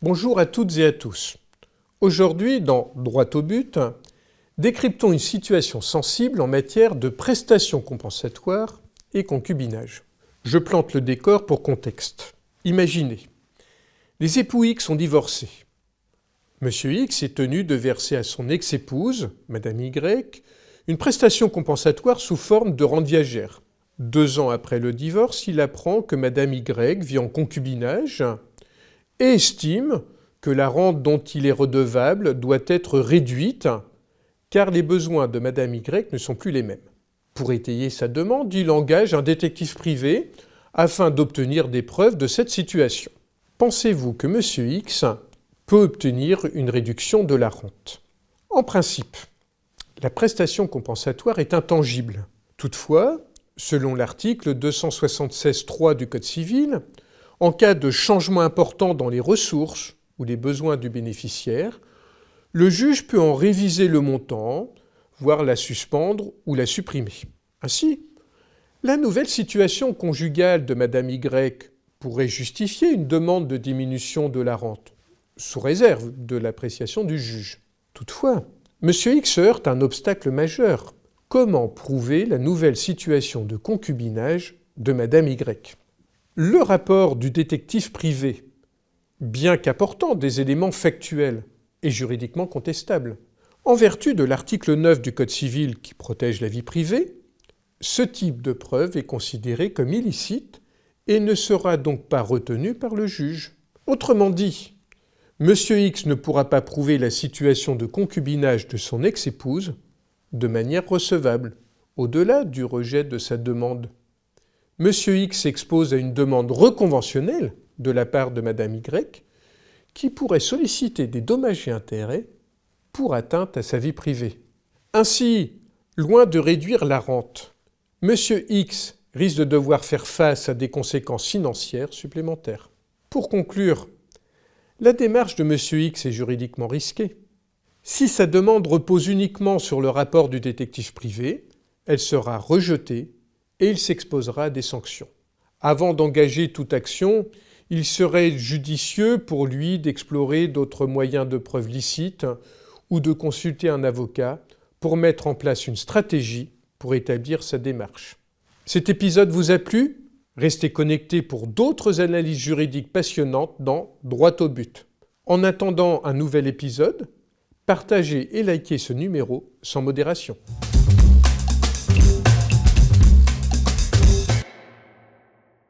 Bonjour à toutes et à tous. Aujourd'hui, dans Droit au but, décryptons une situation sensible en matière de prestations compensatoires et concubinage. Je plante le décor pour contexte. Imaginez, les époux X sont divorcés. Monsieur X est tenu de verser à son ex-épouse, Madame Y, une prestation compensatoire sous forme de rente viagère. 2 ans après le divorce, il apprend que Madame Y vit en concubinage et estime que la rente dont il est redevable doit être réduite car les besoins de Madame Y ne sont plus les mêmes. Pour étayer sa demande, il engage un détective privé afin d'obtenir des preuves de cette situation. Pensez-vous que Monsieur X peut obtenir une réduction de la rente? En principe, la prestation compensatoire est intangible. Toutefois, selon l'article 276.3 du Code civil, en cas de changement important dans les ressources ou les besoins du bénéficiaire, le juge peut en réviser le montant, voire la suspendre ou la supprimer. Ainsi, la nouvelle situation conjugale de Madame Y pourrait justifier une demande de diminution de la rente, sous réserve de l'appréciation du juge. Toutefois, Monsieur X heurte un obstacle majeur. Comment prouver la nouvelle situation de concubinage de Madame Y? Le rapport du détective privé, bien qu'apportant des éléments factuels et juridiquement contestables, en vertu de l'article 9 du Code civil qui protège la vie privée, ce type de preuve est considéré comme illicite et ne sera donc pas retenu par le juge. Autrement dit, Monsieur X ne pourra pas prouver la situation de concubinage de son ex-épouse de manière recevable, au-delà du rejet de sa demande. Monsieur X s'expose à une demande reconventionnelle de la part de Madame Y, qui pourrait solliciter des dommages et intérêts pour atteinte à sa vie privée. Ainsi, loin de réduire la rente, Monsieur X risque de devoir faire face à des conséquences financières supplémentaires. Pour conclure, la démarche de Monsieur X est juridiquement risquée. Si sa demande repose uniquement sur le rapport du détective privé, elle sera rejetée et il s'exposera à des sanctions. Avant d'engager toute action, il serait judicieux pour lui d'explorer d'autres moyens de preuve licites ou de consulter un avocat pour mettre en place une stratégie pour établir sa démarche. Cet épisode vous a plu? Restez connectés pour d'autres analyses juridiques passionnantes dans Droit au but. En attendant un nouvel épisode, partagez et likez ce numéro sans modération.